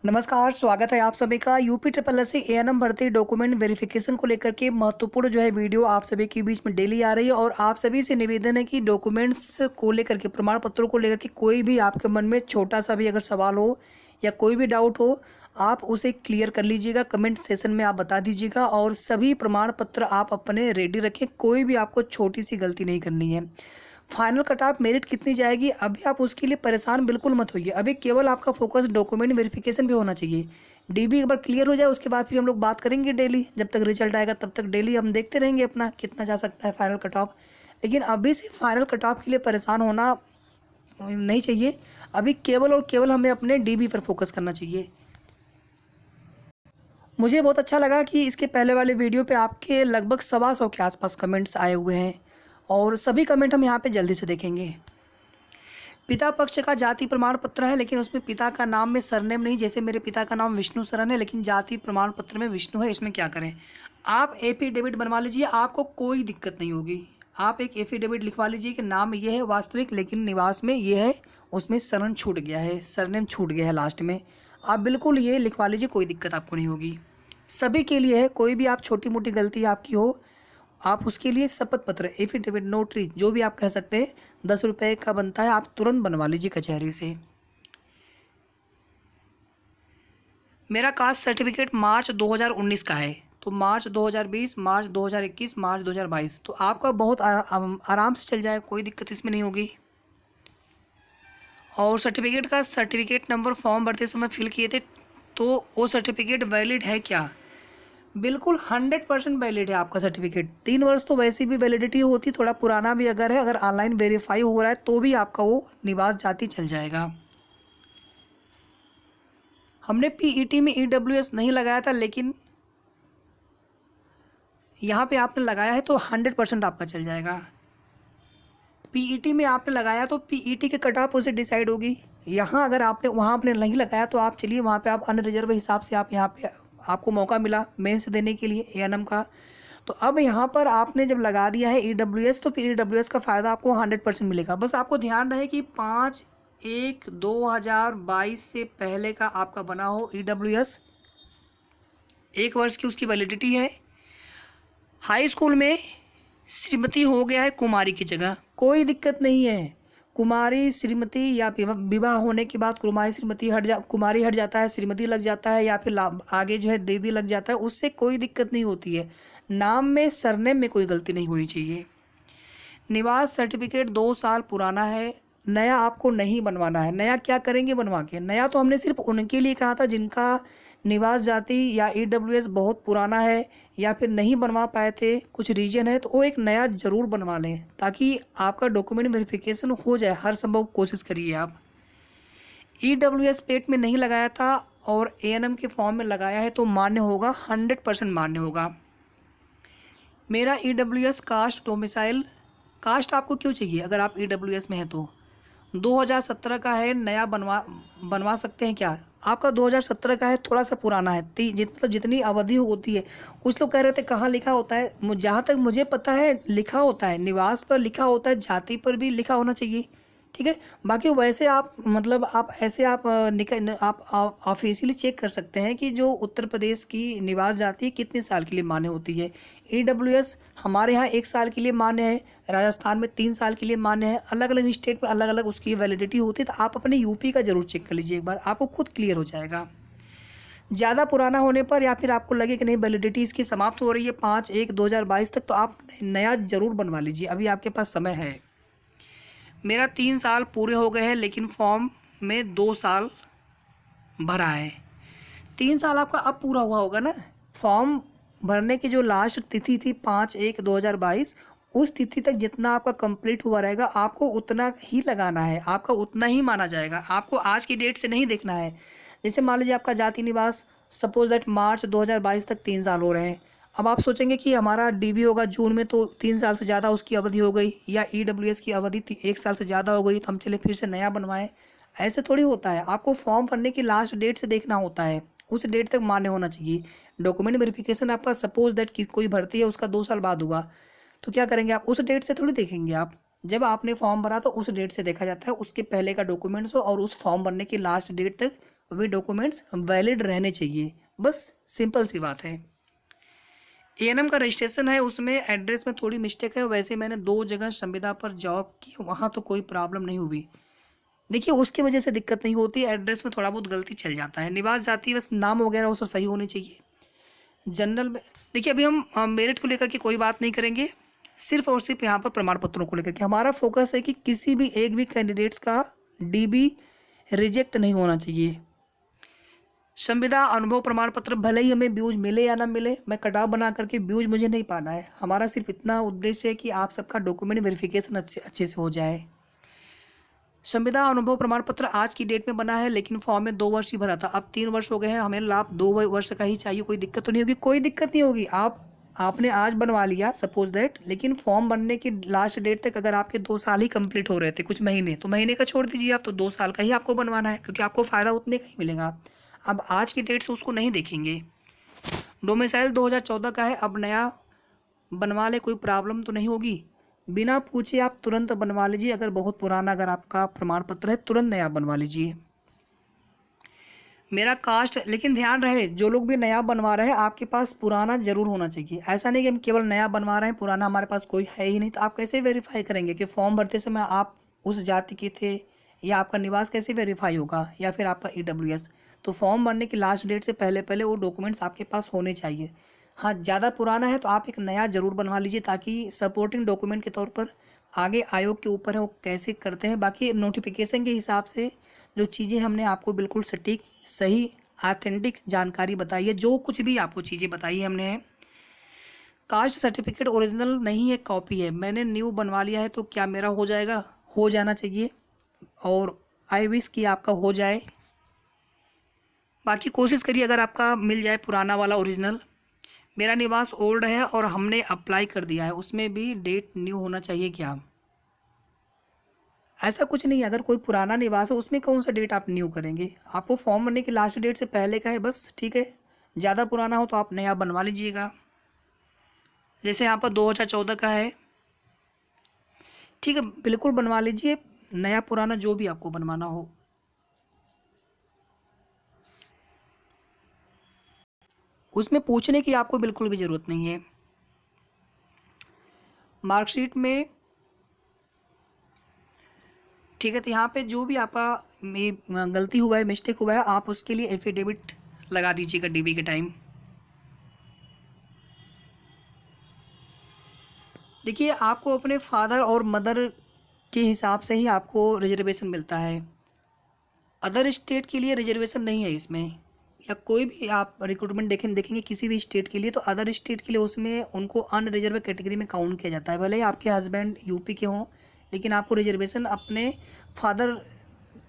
नमस्कार, स्वागत है आप सभी का UP triple S C ANM भर्ती डॉक्यूमेंट वेरिफिकेशन को लेकर के महत्वपूर्ण वीडियो आप सभी के बीच में डेली आ रही है। और आप सभी से निवेदन है कि डॉक्यूमेंट्स को लेकर के, प्रमाण पत्रों को लेकर के कोई भी आपके मन में छोटा सा भी अगर सवाल हो या कोई भी डाउट हो, आप उसे क्लियर कर लीजिएगा। कमेंट सेशन में आप बता दीजिएगा और सभी प्रमाण पत्र आप अपने रेडी रखें। कोई भी आपको छोटी सी गलती नहीं करनी है। फाइनल कट ऑफ मेरिट कितनी जाएगी अभी आप उसके लिए परेशान बिल्कुल मत होइए। अभी केवल आपका फोकस डॉक्यूमेंट वेरिफिकेशन पे होना चाहिए। डीबी एक बार क्लियर हो जाए उसके बाद फिर हम लोग बात करेंगे डेली। जब तक रिजल्ट आएगा तब तक डेली हम देखते रहेंगे अपना कितना जा सकता है फाइनल कट ऑफ। लेकिन अभी से फाइनल कट ऑफ के लिए परेशान होना नहीं चाहिए। अभी केवल और केवल हमें अपने डीबी पर फोकस करना चाहिए। मुझे बहुत अच्छा लगा कि इसके पहले वाले वीडियो पे आपके लगभग 125 के आसपास कमेंट्स आए हुए हैं और सभी कमेंट हम यहाँ पे जल्दी से देखेंगे। पिता पक्ष का जाति प्रमाण पत्र है, लेकिन उसमें पिता का नाम में सरनेम नहीं। जैसे मेरे पिता का नाम विष्णु सरन है, लेकिन जाति प्रमाण पत्र में विष्णु है। इसमें क्या करें? आप एफिडेविट बनवा लीजिए, आपको कोई दिक्कत नहीं होगी। आप एक एफिडेविट लिखवा लीजिए कि नाम ये है वास्तविक, लेकिन निवास में ये है, उसमें सरन छूट गया है, सरनेम छूट गया है लास्ट में। आप बिल्कुल ये लिखवा लीजिए, कोई दिक्कत आपको नहीं होगी। सभी के लिए है। कोई भी आप छोटी मोटी गलती आपकी हो, आप उसके लिए शपथ पत्र, एफिडेविट, नोटरी, जो भी आप कह सकते हैं, 10 रुपये का बनता है। आप तुरंत बनवा लीजिए कचहरी से। मेरा कास्ट सर्टिफिकेट मार्च 2019 का है, तो मार्च 2020, मार्च 2021, मार्च 2022, तो आपका बहुत आराम से चल जाए, कोई दिक्कत इसमें नहीं होगी। और सर्टिफिकेट का सर्टिफिकेट नंबर फॉर्म भरते समय फिल किए थे, तो वो सर्टिफिकेट वैलिड है क्या? बिल्कुल 100% वैलिड है आपका सर्टिफिकेट। 3 वर्ष तो वैसे भी वैलिडिटी होती, थोड़ा पुराना भी अगर है, अगर ऑनलाइन वेरीफाई हो रहा है तो भी आपका वो निवास जाति चल जाएगा। हमने पीईटी में ईडब्ल्यूएस नहीं लगाया था, लेकिन यहाँ पे आपने लगाया है तो 100% आपका चल जाएगा। पीईटी में आपने लगाया तो पीईटी के कट ऑफ उसे डिसाइड होगी। यहाँ अगर आपने वहाँ आपने नहीं लगाया तो आप चलिए वहाँ पे आप अनरिजर्व हिसाब से आप यहाँ पे आपको मौका मिला मेंस देने के लिए एएनएम का। तो अब यहाँ पर आपने जब लगा दिया है ईडब्ल्यूएस, तो फिर ईडब्ल्यूएस का फ़ायदा आपको 100% मिलेगा। बस आपको ध्यान रहे कि 5/1/2022 से पहले का आपका बना हो ईडब्ल्यूएस। 1 वर्ष की उसकी वैलिडिटी है। हाई स्कूल में श्रीमती हो गया है कुमारी की जगह, कोई दिक्कत नहीं है। कुमारी श्रीमती या विवाह होने के बाद कुमारी हट जाता है, श्रीमती लग जाता है, या फिर आगे देवी लग जाता है, उससे कोई दिक्कत नहीं होती है। नाम में, सरनेम में कोई गलती नहीं होनी चाहिए। निवास सर्टिफिकेट 2 साल पुराना है, नया आपको नहीं बनवाना है। नया क्या करेंगे बनवा के? नया तो हमने सिर्फ उनके लिए कहा था जिनका निवास जाति या ईडब्ल्यूएस बहुत पुराना है या फिर नहीं बनवा पाए थे, कुछ रीजन है, तो वो एक नया ज़रूर बनवा लें ताकि आपका डॉक्यूमेंट वेरिफिकेशन हो जाए। हर संभव कोशिश करिए आप। ईडब्ल्यूएस पेट में नहीं लगाया था और एएनएम के फॉर्म में लगाया है तो मान्य होगा, 100% मान्य होगा। मेरा ईडब्ल्यूएस कास्ट डोमिसाइल, कास्ट आपको क्यों चाहिए अगर आप ईडब्ल्यूएस में हैं तो? 2017 का है, नया बनवा सकते हैं क्या? आपका 2017 का है, थोड़ा सा पुराना है। मतलब जितनी अवधि होती है, कुछ लोग कह रहे थे कहाँ लिखा होता है, जहाँ तक मुझे पता है लिखा होता है, निवास पर लिखा होता है, जाति पर भी लिखा होना चाहिए, ठीक है। बाकी वैसे आप मतलब आप ऐसे आप ऑफिशियली चेक कर सकते हैं कि जो उत्तर प्रदेश की निवास जाति कितने साल के लिए मान्य होती है। ईडब्ल्यूएस हमारे यहाँ 1 साल के लिए मान्य है, राजस्थान में 3 साल के लिए मान्य है, अलग अलग स्टेट में अलग अलग उसकी वैलिडिटी होती है। तो आप अपने यूपी का ज़रूर चेक कर लीजिए एक बार, आपको खुद क्लियर हो जाएगा। ज़्यादा पुराना होने पर या फिर आपको लगे कि नहीं वैलिडिटी इसकी समाप्त हो रही है 5/1/2022 तक, तो आप नया ज़रूर बनवा लीजिए, अभी आपके पास समय है। मेरा 3 साल पूरे हो गए हैं, लेकिन फॉर्म में 2 साल भरा है। 3 साल आपका अब पूरा हुआ होगा ना? फॉर्म भरने की जो लास्ट तिथि थी 5/1/2022, उस तिथि तक जितना आपका कंप्लीट हुआ रहेगा आपको उतना ही लगाना है, आपका उतना ही माना जाएगा। आपको आज की डेट से नहीं देखना है। जैसे मान लीजिए आपका जाति निवास सपोज दैट मार्च 2022 तक 3 साल हो रहे हैं। अब आप सोचेंगे कि हमारा डीबी होगा जून में, तो 3 साल से ज़्यादा उसकी अवधि हो गई, या ईडब्ल्यूएस की अवधि 1 साल से ज़्यादा हो गई, तो हम चले फिर से नया बनवाएं। ऐसे थोड़ी होता है। आपको फॉर्म भरने की लास्ट डेट से देखना होता है, उस डेट तक मान्य होना चाहिए। डॉक्यूमेंट वेरिफिकेशन आपका सपोज दैट कि कोई भर्ती है उसका 2 साल बाद हुआ, तो क्या करेंगे आप? उस डेट से थोड़ी देखेंगे आप। जब आपने फॉर्म भरा तो उस डेट से देखा जाता है, उसके पहले का डॉक्यूमेंट्स हो और उस फॉर्म भरने की लास्ट डेट तक वे डॉक्यूमेंट्स वैलिड रहने चाहिए, बस सिंपल सी बात है। एएनएम का रजिस्ट्रेशन है, उसमें एड्रेस में थोड़ी मिस्टेक है। वैसे मैंने 2 जगह संविदा पर जॉब की, वहाँ तो कोई प्रॉब्लम नहीं हुई। देखिए उसकी वजह से दिक्कत नहीं होती, एड्रेस में थोड़ा बहुत गलती चल जाता है, निवास जाती है, बस नाम वगैरह वो सब सही होनी चाहिए। जनरल में देखिए अभी हम मेरिट को लेकर के कोई बात नहीं करेंगे, सिर्फ और सिर्फ यहाँ पर प्रमाण पत्रों को लेकर के हमारा फोकस है कि किसी भी एक भी कैंडिडेट्स का डीबी रिजेक्ट नहीं होना चाहिए। संविदा अनुभव प्रमाण पत्र भले ही हमें व्यूज मिले या ना मिले, मैं कटाव बना करके व्यूज मुझे नहीं पाना है, हमारा सिर्फ इतना उद्देश्य है कि आप सबका डॉक्यूमेंट वेरिफिकेशन अच्छे से हो जाए। संविदा अनुभव प्रमाण पत्र आज की डेट में बना है, लेकिन फॉर्म में 2 वर्ष ही भरा था, अब 3 वर्ष हो गए हैं, हमें लाभ 2 वर्ष का ही चाहिए। कोई दिक्कत तो नहीं होगी? कोई दिक्कत नहीं होगी। आपने आज बनवा लिया सपोज दैट, लेकिन फॉर्म बनने की लास्ट डेट तक अगर आपके 2 साल ही कंप्लीट हो रहे थे, कुछ महीने, तो महीने का छोड़ दीजिए आप, तो 2 साल का ही आपको बनवाना है, क्योंकि आपको फ़ायदा उतने का ही मिलेगा। अब आज की डेट से उसको नहीं देखेंगे। डोमिसाइल 2014 का है, अब नया बनवा ले, कोई प्रॉब्लम तो नहीं होगी। बिना पूछे आप तुरंत बनवा लीजिए, अगर बहुत पुराना अगर आपका प्रमाण पत्र है तुरंत नया बनवा लीजिए। मेरा कास्ट, लेकिन ध्यान रहे जो लोग भी नया बनवा रहे हैं आपके पास पुराना जरूर होना चाहिए। ऐसा नहीं कि हम केवल नया बनवा रहे हैं, पुराना हमारे पास कोई है ही नहीं, तो आप कैसे वेरीफाई करेंगे कि फॉर्म भरते समय आप उस जाति के थे, या आपका निवास कैसे वेरीफाई होगा, या फिर आपका EWS। तो फॉर्म भरने की लास्ट डेट से पहले पहले वो डॉक्यूमेंट्स आपके पास होने चाहिए। हाँ, ज़्यादा पुराना है तो आप एक नया ज़रूर बनवा लीजिए, ताकि सपोर्टिंग डॉक्यूमेंट के तौर पर आगे आयोग के ऊपर है वो कैसे करते हैं। बाकी नोटिफिकेशन के हिसाब से जो चीज़ें हमने आपको बिल्कुल सटीक, सही, ऑथेंटिक जानकारी बताई है, जो कुछ भी आपको चीज़ें बताई है हमने। कास्ट सर्टिफिकेट ओरिजिनल नहीं है, कॉपी है। मैंने न्यू बनवा लिया है, तो क्या मेरा हो जाएगा? हो जाना चाहिए, और आई विश कि आपका हो जाए। बाकी कोशिश करिए अगर आपका मिल जाए पुराना वाला ओरिजिनल। मेरा निवास ओल्ड है और हमने अप्लाई कर दिया है, उसमें भी डेट न्यू होना चाहिए क्या? ऐसा कुछ नहीं है, अगर कोई पुराना निवास है उसमें कौन सा डेट आप न्यू करेंगे? आपको फॉर्म भरने की लास्ट डेट से पहले का है बस, ठीक है। ज़्यादा पुराना हो तो आप नया बनवा लीजिएगा। जैसे यहाँ पर 2014 का है, ठीक है, बिल्कुल बनवा लीजिए, नया पुराना जो भी आपको बनवाना हो। उसमें पूछने की आपको बिल्कुल भी ज़रूरत नहीं है। मार्कशीट में, ठीक है, तो यहाँ पे जो भी आपका गलती हुआ है, मिस्टेक हुआ है, आप उसके लिए एफिडेविट लगा दीजिएगा डीबी के टाइम। देखिए आपको अपने फादर और मदर के हिसाब से ही आपको रिजर्वेशन मिलता है, अदर स्टेट के लिए रिजर्वेशन नहीं है इसमें। या कोई भी आप रिक्रूटमेंट देखेंगे किसी भी स्टेट के लिए, तो अदर स्टेट के लिए उसमें उनको अनरिजर्व कैटेगरी में काउंट किया जाता है। भले ही आपके हस्बैंड यूपी के हों, लेकिन आपको रिजर्वेशन अपने फादर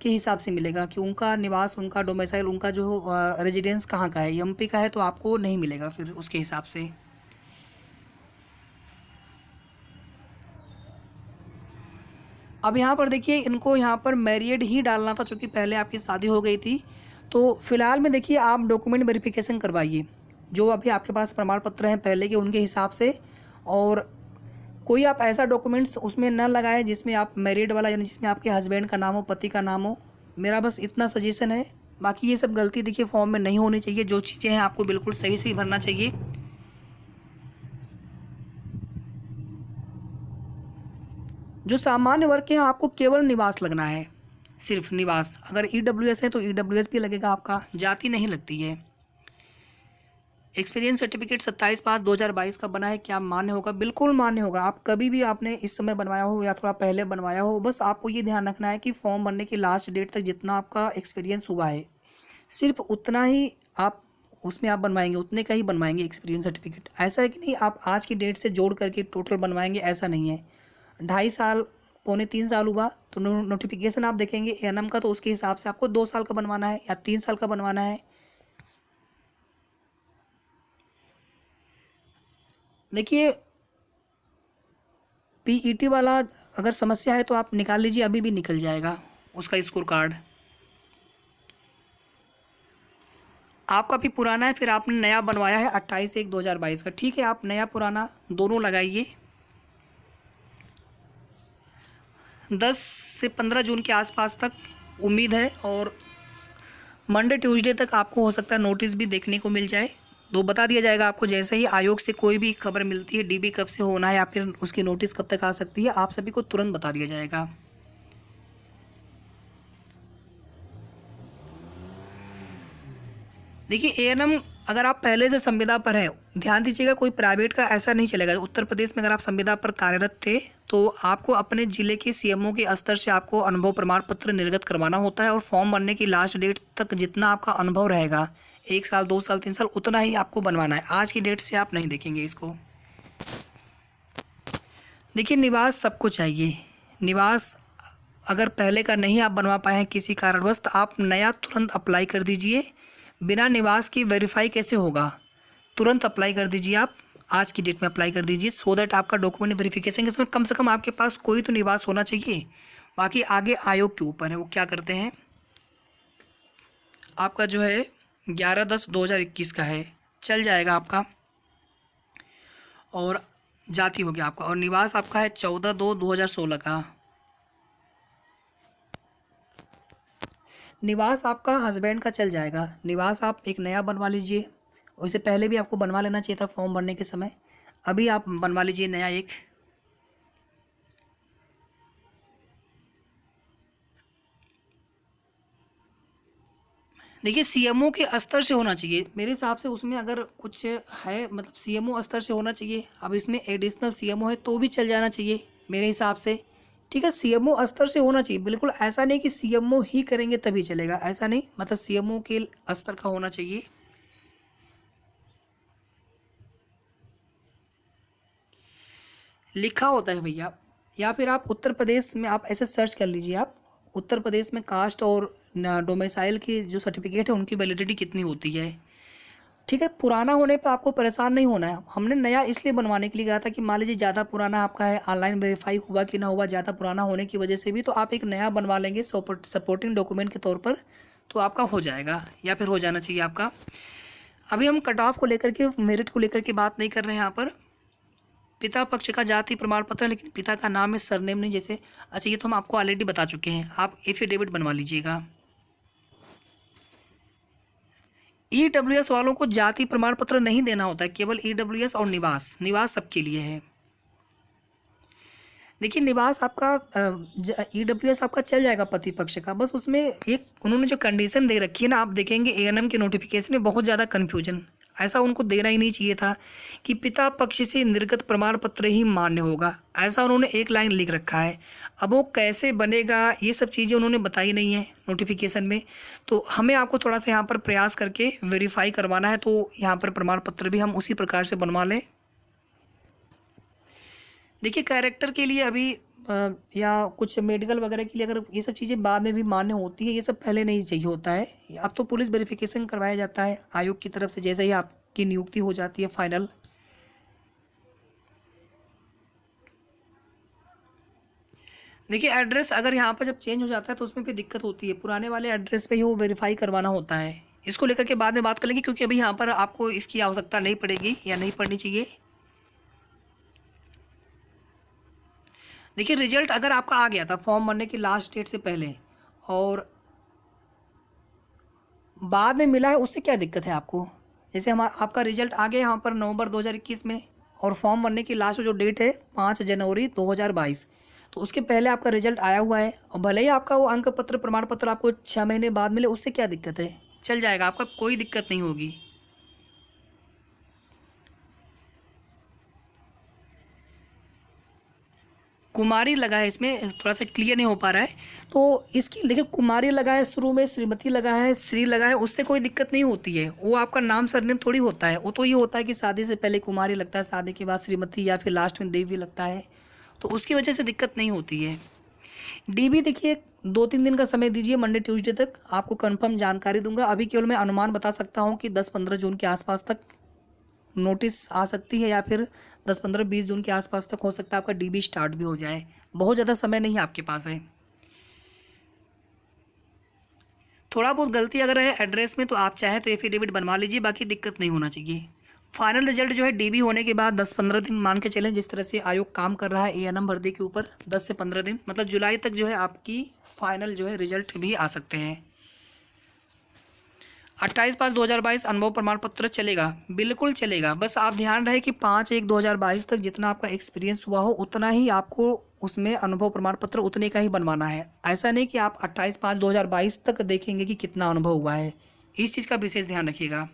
के हिसाब से मिलेगा कि उनका निवास, उनका डोमिसाइल, उनका जो रेजिडेंस कहाँ का है, एमपी का है, तो आपको नहीं मिलेगा फिर उसके हिसाब से। अब यहाँ पर देखिए, इनको यहाँ पर मैरिड ही डालना था, चूँकि पहले आपकी शादी हो गई थी। तो फिलहाल में देखिए आप डॉक्यूमेंट वेरिफिकेशन करवाइए, जो अभी आपके पास प्रमाण पत्र हैं पहले के उनके हिसाब से, और कोई आप ऐसा डॉक्यूमेंट्स उसमें न लगाए जिसमें आप मैरिड वाला, यानी जिसमें आपके हस्बैंड का नाम हो, पति का नाम हो। मेरा बस इतना सजेशन है। बाकी ये सब गलती देखिए फॉर्म में नहीं होनी चाहिए, जो चीज़ें हैं आपको बिल्कुल सही से ही भरना चाहिए। जो सामान्य वर्ग के हैं आपको केवल निवास लगना है, सिर्फ निवास। अगर EWS है तो EWS भी लगेगा, आपका जाति नहीं लगती है। एक्सपीरियंस सर्टिफिकेट 27/5/2022 का बना है, क्या मान्य होगा? बिल्कुल मान्य होगा। आप कभी भी आपने इस समय बनवाया हो या थोड़ा पहले बनवाया हो, बस आपको ये ध्यान रखना है कि फॉर्म भरने की लास्ट डेट तक जितना आपका एक्सपीरियंस हुआ है, सिर्फ उतना ही आप उसमें आप बनवाएंगे, उतने का ही बनवाएंगे एक्सपीरियंस सर्टिफिकेट। ऐसा है कि नहीं आप आज की डेट से जोड़ करके टोटल बनवाएंगे, ऐसा नहीं है। 2.5 साल, 2.75 साल हुआ तो नोटिफिकेशन आप देखेंगे एएनएम का, तो उसके हिसाब से आपको 2 साल का बनवाना है या 3 साल का बनवाना है। देखिए PET वाला अगर समस्या है तो आप निकाल लीजिए, अभी भी निकल जाएगा उसका स्कोर कार्ड। आपका भी पुराना है, फिर आपने नया बनवाया है 28/1/2022 का, ठीक है, आप नया पुराना दोनों लगाइए। 10 से 15 जून के आसपास तक उम्मीद है, और मंडे ट्यूसडे तक आपको हो सकता है नोटिस भी देखने को मिल जाए। तो बता दिया जाएगा आपको जैसे ही आयोग से कोई भी खबर मिलती है, डीबी कब से होना है या फिर उसकी नोटिस कब तक आ सकती है, आप सभी को तुरंत बता दिया जाएगा। देखिए एएनएम अगर आप पहले से संविदा पर है, ध्यान दीजिएगा, कोई प्राइवेट का ऐसा नहीं चलेगा। उत्तर प्रदेश में अगर आप संविदा पर कार्यरत थे तो आपको अपने जिले के सीएमओ के स्तर से आपको अनुभव प्रमाण पत्र निर्गत करवाना होता है और फॉर्म भरने की लास्ट डेट तक जितना आपका अनुभव रहेगा, 1 साल 2 साल 3 साल, उतना ही आपको बनवाना है। आज की डेट से आप नहीं देखेंगे इसको। देखिए निवास सबको चाहिए। निवास अगर पहले का नहीं आप बनवा पाए हैं किसी कारणवश, तो आप नया तुरंत अप्लाई कर दीजिए। बिना निवास की वेरीफाई कैसे होगा, तुरंत अप्लाई कर दीजिए। आप आज की डेट में अप्लाई कर दीजिए, सो दैट आपका डॉक्यूमेंट वेरिफिकेशन इसमें कम से कम आपके पास कोई तो निवास होना चाहिए। बाकी आगे आयोग के ऊपर है, वो क्या करते हैं। आपका जो है 11/10/2021 का है, चल जाएगा आपका। और जाति हो गया आपका, और निवास आपका है 14/2/2016 का। निवास आपका हस्बैंड का चल जाएगा। निवास आप एक नया बनवा लीजिए, उससे पहले भी आपको बनवा लेना चाहिए था फॉर्म भरने के समय। अभी आप बनवा लीजिए नया एक। देखिए सीएमओ के स्तर से होना चाहिए मेरे हिसाब से। उसमें अगर कुछ है मतलब सीएमओ स्तर से होना चाहिए। अब इसमें एडिशनल सीएमओ है तो भी चल जाना चाहिए मेरे हिसाब से, ठीक है। सीएमओ स्तर से होना चाहिए, बिल्कुल ऐसा नहीं कि सीएमओ ही करेंगे तभी चलेगा, ऐसा नहीं, मतलब सीएमओ के स्तर का होना चाहिए। लिखा होता है भैया, या फिर आप उत्तर प्रदेश में आप ऐसे सर्च कर लीजिए। आप उत्तर प्रदेश में कास्ट और डोमिसाइल की जो सर्टिफिकेट है उनकी वैलिडिटी कितनी होती है, ठीक है। पुराना होने पर आपको परेशान नहीं होना है। हमने नया इसलिए बनवाने के लिए कहा था कि मान लीजिए ज़्यादा पुराना आपका है, ऑनलाइन वेरीफाई हुआ कि ना हुआ, ज़्यादा पुराना होने की वजह से भी तो आप एक नया बनवा लेंगे सपोर्टिंग डॉक्यूमेंट के तौर पर, तो आपका हो जाएगा या फिर हो जाना चाहिए आपका। अभी हम कट ऑफ को लेकर के, मेरिट को लेकर के बात नहीं कर रहे हैं यहाँ पर। पिता पक्ष का जाति प्रमाण पत्र है, लेकिन पिता का नाम है, सरनेम नहीं। जैसे अच्छा ये तो हम आपको ऑलरेडी बता चुके हैं, आप एफिडेविट बनवा लीजिएगा। ईडब्ल्यूएस वालों को जाति प्रमाण पत्र नहीं देना होता है, केवल ईडब्ल्यूएस और निवास, निवास सबके लिए है। देखिए निवास आपका ईडब्ल्यूएस आपका चल जाएगा पति पक्ष का, बस उसमें एक उन्होंने जो कंडीशन दे रखी है ना, आप देखेंगे एएनएम के नोटिफिकेशन में बहुत ज़्यादा कन्फ्यूजन। ऐसा उनको देना ही नहीं चाहिए था कि पिता पक्ष से निर्गत प्रमाण पत्र ही मान्य होगा, ऐसा उन्होंने एक लाइन लिख रखा है। अब वो कैसे बनेगा ये सब चीज़ें उन्होंने बताई नहीं है नोटिफिकेशन में, तो हमें आपको थोड़ा सा यहाँ पर प्रयास करके वेरीफाई करवाना है। तो यहाँ पर प्रमाण पत्र भी हम उसी प्रकार से बनवा लें। देखिए कैरेक्टर के लिए अभी या कुछ मेडिकल वगैरह के लिए अगर ये सब चीज़ें बाद में भी मान्य होती है, ये सब पहले नहीं चाहिए होता है। अब तो पुलिस वेरिफिकेशन करवाया जाता है आयोग की तरफ से, जैसे ही आपकी नियुक्ति हो जाती है फाइनल। देखिए एड्रेस अगर यहाँ पर जब चेंज हो जाता है तो उसमें फिर दिक्कत होती है, पुराने वाले एड्रेस पे ही वो वेरीफाई करवाना होता है। इसको लेकर के बाद में बात कर लेंगे, क्योंकि अभी यहाँ पर आपको इसकी आवश्यकता नहीं पड़ेगी या नहीं पड़नी चाहिए। देखिए रिजल्ट अगर आपका आ गया था फॉर्म भरने की लास्ट डेट से पहले और बाद में मिला है, उससे क्या दिक्कत है आपको। जैसे हम आपका रिजल्ट आ गया यहाँ पर नवंबर 2021 में, और फॉर्म भरने की लास्ट जो डेट है 5 जनवरी 2022, तो उसके पहले आपका रिजल्ट आया हुआ है, और भले ही आपका वो अंक पत्र प्रमाण पत्र आपको 6 महीने बाद मिले, उससे क्या दिक्कत है, चल जाएगा, आपका कोई दिक्कत नहीं होगी। कुमारी लगा है, इसमें थोड़ा सा क्लियर नहीं हो पा रहा है, तो इसकी देखिए कुमारी लगा है शुरू में, श्रीमती लगा है, श्री लगा है, उससे कोई दिक्कत नहीं होती है। वो आपका नाम सरनेम थोड़ी होता है, वो तो ये होता है कि शादी से पहले कुमारी लगता है, शादी के बाद श्रीमती, या फिर लास्ट में देवी लगता है, तो उसकी वजह से दिक्कत नहीं होती है। डीबी देखिए 2-3 दिन का समय दीजिए, मंडे ट्यूसडे तक आपको कंफर्म जानकारी दूंगा। अभी केवल मैं अनुमान बता सकता हूँ कि 10-15 जून के आसपास तक नोटिस आ सकती है, या फिर 10-15-20 जून के आसपास तक हो सकता है आपका डीबी स्टार्ट भी हो जाए। बहुत ज़्यादा समय नहीं आपके पास है। थोड़ा बहुत गलती अगर है एड्रेस में तो आप चाहें तो एफिडेविट बनवा लीजिए, बाकी दिक्कत नहीं होना चाहिए। फाइनल रिजल्ट जो है डीबी होने के बाद 10-15 दिन मान के चलें, जिस तरह से आयोग काम कर रहा है एएनएम भर्ती के ऊपर, 10 से 15 दिन, मतलब जुलाई तक जो है आपकी फाइनल जो है रिजल्ट भी आ सकते हैं। 28/5/2022 अनुभव प्रमाण पत्र चलेगा, बिल्कुल चलेगा। बस आप ध्यान रहे कि 5/1/2022 तक जितना आपका एक्सपीरियंस हुआ हो उतना ही आपको उसमें अनुभव प्रमाण पत्र उतने का ही बनवाना है। ऐसा नहीं कि आप 28/5/2022 तक देखेंगे कि कितना अनुभव हुआ है, इस चीज़ का विशेष ध्यान रखिएगा।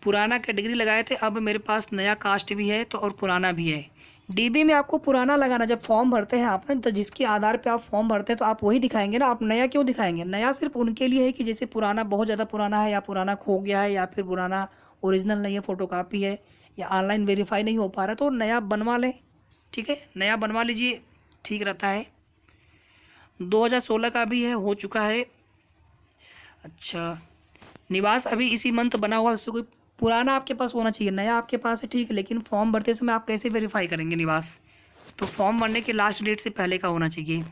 पुराना कैटेगरी लगाए थे, अब मेरे पास नया कास्ट भी है तो और पुराना भी है। डीबी में आपको पुराना लगाना, जब फॉर्म भरते हैं आपने तो जिसके आधार पे आप फॉर्म भरते हैं तो आप वही दिखाएंगे ना, आप नया क्यों दिखाएंगे? नया सिर्फ उनके लिए है कि जैसे पुराना बहुत ज़्यादा पुराना है या पुराना खो गया है या फिर पुराना ओरिजिनल नहीं है, फ़ोटोकॉपी है या ऑनलाइन वेरीफाई नहीं हो पा रहा तो नया बनवा लें, ठीक है, नया बनवा लीजिए, ठीक रहता है। 2016 का भी है, हो चुका है। अच्छा, निवास अभी इसी मंथ बना हुआ, उससे कोई पुराना आपके पास होना चाहिए, नया आपके पास है ठीक है, लेकिन फॉर्म भरते समय आप कैसे वेरीफाई करेंगे निवास? तो फॉर्म भरने के लास्ट डेट से पहले का होना चाहिए।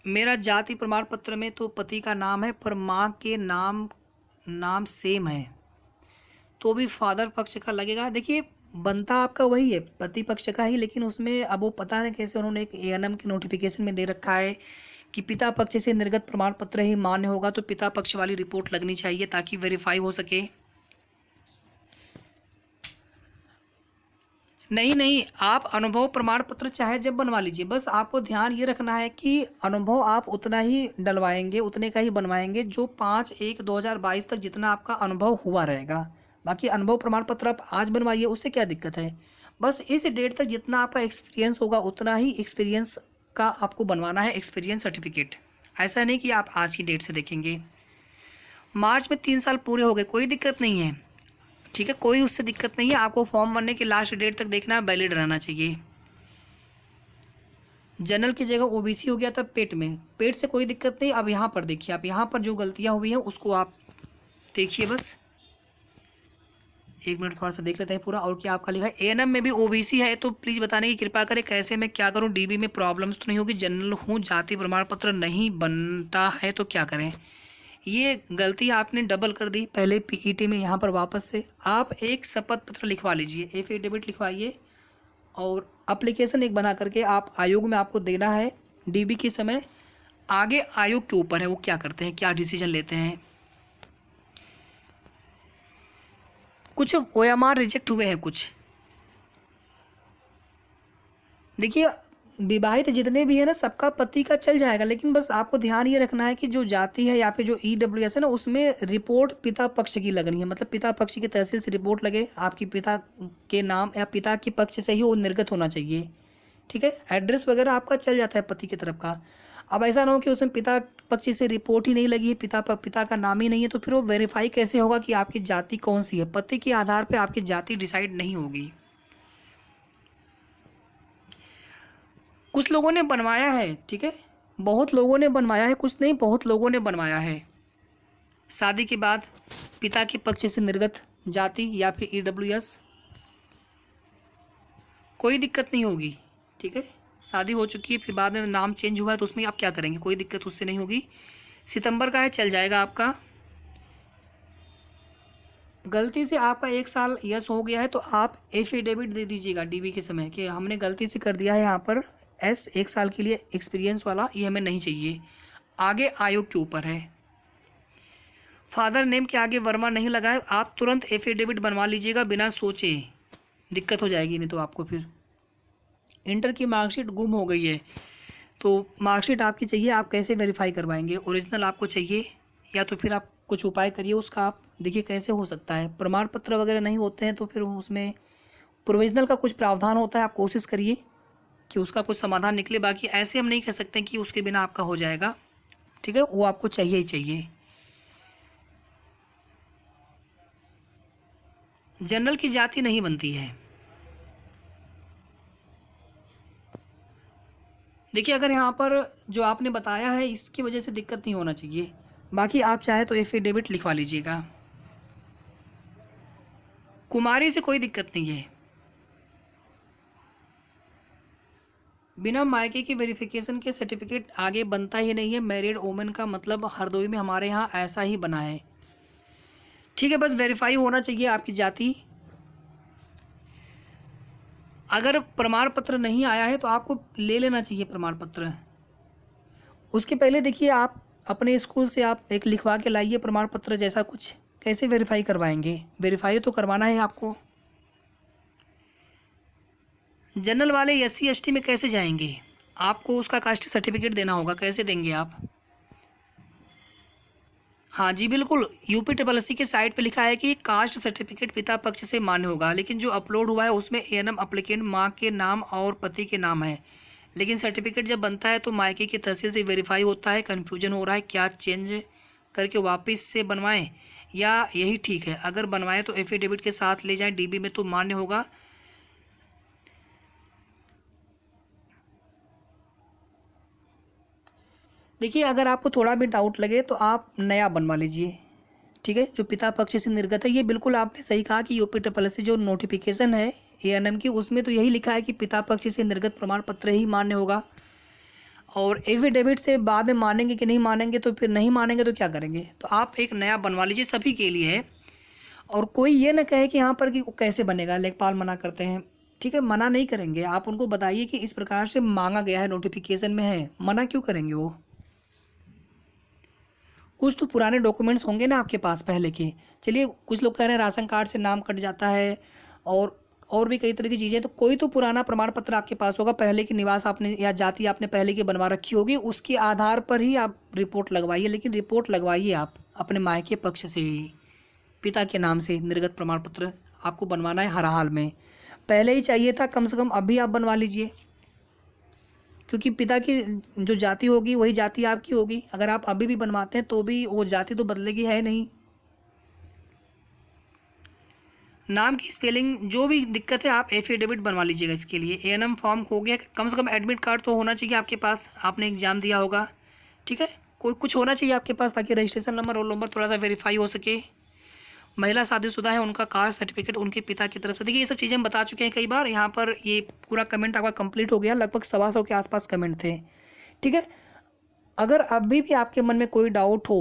मेरा जाति प्रमाण पत्र में तो पति का नाम है पर माँ के नाम सेम है, तो भी फादर पक्ष का लगेगा। देखिए बनता आपका वही है, पति पक्ष का ही, लेकिन उसमें अब वो पता नहीं कैसे उन्होंने एक एएनएम के नोटिफिकेशन में दे रखा है कि पिता पक्ष से निर्गत प्रमाण पत्र ही मान्य होगा, तो पिता पक्ष वाली रिपोर्ट लगनी चाहिए ताकि वेरीफाई हो सके। नहीं, आप अनुभव प्रमाण पत्र चाहे जब बनवा लीजिए, बस आपको ध्यान ये रखना है कि अनुभव आप उतना ही डलवाएंगे, उतने का ही बनवाएंगे जो 5/1/2022 तक जितना आपका अनुभव हुआ रहेगा। बाकी अनुभव प्रमाण पत्र आप आज बनवाइए, उससे क्या दिक्कत है? बस इस डेट तक जितना आपका एक्सपीरियंस होगा उतना ही एक्सपीरियंस का आपको बनवाना है, एक्सपीरियंस सर्टिफिकेट। ऐसा नहीं कि आप आज की डेट से देखेंगे। मार्च में 3 साल पूरे हो गए, कोई दिक्कत नहीं है, ठीक है, कोई उससे दिक्कत नहीं है। आपको फॉर्म भरने की लास्ट डेट तक देखना, वैलिड रहना चाहिए। जनरल की जगह ओबीसी हो गया था पेट से कोई दिक्कत नहीं। अब यहाँ पर देखिए, आप यहाँ पर जो गलतियाँ हुई हैं उसको आप देखिए, बस 1 मिनट थोड़ा सा देख लेते हैं पूरा। और क्या आपका लिखा है? एएनएम में भी ओबीसी है तो प्लीज़ बताने की कृपा करें कैसे मैं क्या करूँ, डीबी में प्रॉब्लम्स तो नहीं होगी? जनरल हूँ, जाति प्रमाण पत्र नहीं बनता है तो क्या करें? ये गलती आपने डबल कर दी। पहले पीईटी में यहाँ पर वापस से आप एक शपथ पत्र लिखवा लीजिए, एफिडेविट लिखवाइए और एप्लीकेशन एक बना करके आप आयोग में आपको देना है डीबी के समय। आगे आयोग के ऊपर है वो क्या करते हैं, क्या डिसीजन लेते हैं। कुछ ओएमआर रिजेक्ट हुए हैं कुछ। देखिए विवाहित जितने भी है ना सबका पति का चल जाएगा, लेकिन बस आपको ध्यान ये रखना है कि जो जाति है या फिर जो ईडब्ल्यूएस है ना उसमें रिपोर्ट पिता पक्ष की लगनी है, मतलब पिता पक्ष की तहसील से रिपोर्ट लगे, आपकी पिता के नाम या पिता के पक्ष से ही वो निर्गत होना चाहिए, ठीक है। एड्रेस वगैरह आपका चल जाता है पति की तरफ का। अब ऐसा ना हो कि उसमें पिता पक्ष से रिपोर्ट ही नहीं लगी है, पिता का नाम ही नहीं है, तो फिर वो वेरीफाई कैसे होगा कि आपकी जाति कौन सी है? पति के आधार पर आपकी जाति डिसाइड नहीं होगी। कुछ लोगों ने बनवाया है, ठीक है, बहुत लोगों ने बनवाया है, कुछ नहीं बहुत लोगों ने बनवाया है। शादी के बाद पिता के पक्ष से निर्गत जाति या फिर ईडब्ल्यूएस, कोई दिक्कत नहीं होगी, ठीक है। शादी हो चुकी है फिर बाद में नाम चेंज हुआ है तो उसमें आप क्या करेंगे? कोई दिक्कत उससे नहीं होगी। सितंबर का है, चल जाएगा आपका। गलती से आपका 1 साल यस हो गया है तो आप एफिडेविट दे दीजिएगा डीबी के समय कि हमने गलती से कर दिया है यहाँ पर एस 1 साल के लिए एक्सपीरियंस वाला, ये हमें नहीं चाहिए। आगे आयोग के ऊपर है। फादर नेम के आगे वर्मा नहीं लगाए, आप तुरंत एफिडेविट बनवा लीजिएगा बिना सोचे, दिक्कत हो जाएगी नहीं तो आपको। फिर इंटर की मार्कशीट गुम हो गई है तो मार्कशीट आपकी चाहिए, आप कैसे वेरीफाई करवाएंगे? ओरिजिनल आपको चाहिए या तो फिर आप कुछ उपाय करिए उसका। आप देखिए कैसे हो सकता है, प्रमाण पत्र वगैरह नहीं होते हैं तो फिर उसमें प्रोविजनल का कुछ प्रावधान होता है, आप कोशिश करिए कि उसका कुछ समाधान निकले। बाकी ऐसे हम नहीं कह सकते कि उसके बिना आपका हो जाएगा, ठीक है, वो आपको चाहिए ही चाहिए। जनरल की जाति नहीं बनती है। देखिए अगर यहाँ पर जो आपने बताया है इसकी वजह से दिक्कत नहीं होना चाहिए। बाकी आप चाहे तो एफिडेविट लिखवा लीजिएगा। कुमारी से कोई दिक्कत नहीं है। बिना मायके की वेरिफिकेशन के सर्टिफिकेट आगे बनता ही नहीं है। मैरिड वोमेन का मतलब हरदोई में हमारे यहाँ ऐसा ही बना है, ठीक है। बस वेरीफाई होना चाहिए आपकी जाति। अगर प्रमाण पत्र नहीं आया है तो आपको ले लेना चाहिए प्रमाण पत्र। उसके पहले देखिए, आप अपने स्कूल से आप एक लिखवा के लाइए प्रमाण पत्र जैसा कुछ। कैसे वेरीफाई करवाएंगे? वेरीफाई तो करवाना है आपको। जनरल वाले SC ST में कैसे जाएंगे? आपको उसका कास्ट सर्टिफिकेट देना होगा। कैसे देंगे आप? हाँ जी बिल्कुल, UPSSC के साइट पे लिखा है कि कास्ट सर्टिफिकेट पिता पक्ष से मान्य होगा, लेकिन जो अपलोड हुआ है उसमें ANM अप्लीकेंट माँ के नाम और पति के नाम है, लेकिन सर्टिफिकेट जब बनता है तो मायके की तहसील से वेरीफाई होता है। कन्फ्यूजन हो रहा है, क्या चेंज करके वापस से बनवाएं या यही ठीक है? अगर बनवाएं तो एफिडेविट के साथ ले जाएं, DB में तो मान्य होगा। देखिए, अगर आपको थोड़ा भी डाउट लगे तो आप नया बनवा लीजिए, ठीक है। जो पिता पक्ष से निर्गत है, ये बिल्कुल आपने सही कहा कि UPSSC जो नोटिफिकेशन है ANM की, उसमें तो यही लिखा है कि पिता पक्ष से निर्गत प्रमाण पत्र ही मान्य होगा। और एफिडेविट से बाद में मानेंगे कि नहीं मानेंगे, तो फिर नहीं मानेंगे तो क्या करेंगे? तो आप एक नया बनवा लीजिए, सभी के लिए है। और कोई ये ना कहे कि यहाँ पर कि कैसे बनेगा, लेखपाल मना करते हैं, ठीक है। मना नहीं करेंगे, आप उनको बताइए कि इस प्रकार से मांगा गया है, नोटिफिकेशन में है, मना क्यों करेंगे वो? कुछ तो पुराने डॉक्यूमेंट्स होंगे ना आपके पास पहले के। चलिए, कुछ लोग कह रहे हैं राशन कार्ड से नाम कट जाता है और भी कई तरह की चीज़ें, तो कोई तो पुराना प्रमाण पत्र आपके पास होगा, पहले की निवास आपने या जाति आपने पहले की बनवा रखी होगी, उसके आधार पर ही आप रिपोर्ट लगवाइए। लेकिन रिपोर्ट लगवाइए आप अपने मायके पक्ष से ही, पिता के नाम से निर्गत प्रमाण पत्र आपको बनवाना है हर हाल में। पहले ही चाहिए था, कम से कम अभी आप बनवा लीजिए, क्योंकि पिता की जो जाति होगी वही जाति आपकी होगी। अगर आप अभी भी बनवाते हैं तो भी वो जाति तो बदलेगी है नहीं। नाम की स्पेलिंग जो भी दिक्कत है, आप एफिडेविट बनवा लीजिएगा। इसके लिए ANM फॉर्म हो गया, कम से कम एडमिट कार्ड तो होना चाहिए आपके पास, आपने एग्ज़ाम दिया होगा, ठीक है। कोई कुछ होना चाहिए आपके पास, ताकि रजिस्ट्रेशन नंबर, रोल नंबर थोड़ा सा वेरीफाई हो सके। महिला शादीशुदा है, उनका कास्ट सर्टिफिकेट उनके पिता की तरफ से। देखिए, ये सब चीज़ें हम बता चुके हैं कई बार। यहाँ पर ये पूरा कमेंट आपका कंप्लीट हो गया, लगभग 125 के आसपास कमेंट थे, ठीक है। अगर अभी भी आपके मन में कोई डाउट हो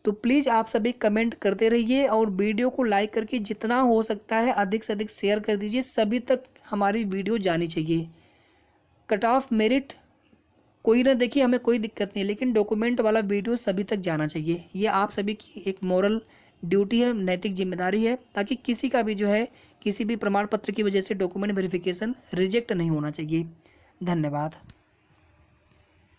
तो प्लीज़ आप सभी कमेंट करते रहिए, और वीडियो को लाइक करके जितना हो सकता है अधिक से अधिक शेयर कर दीजिए। सभी तक हमारी वीडियो जानी चाहिए। कट ऑफ मेरिट कोई ना देखिए, हमें कोई दिक्कत नहीं, लेकिन डॉक्यूमेंट वाला वीडियो सभी तक जाना चाहिए। ये आप सभी की एक मॉरल ड्यूटी है, नैतिक जिम्मेदारी है, ताकि किसी का भी जो है किसी भी प्रमाण पत्र की वजह से डॉक्यूमेंट वेरिफिकेशन रिजेक्ट नहीं होना चाहिए। धन्यवाद।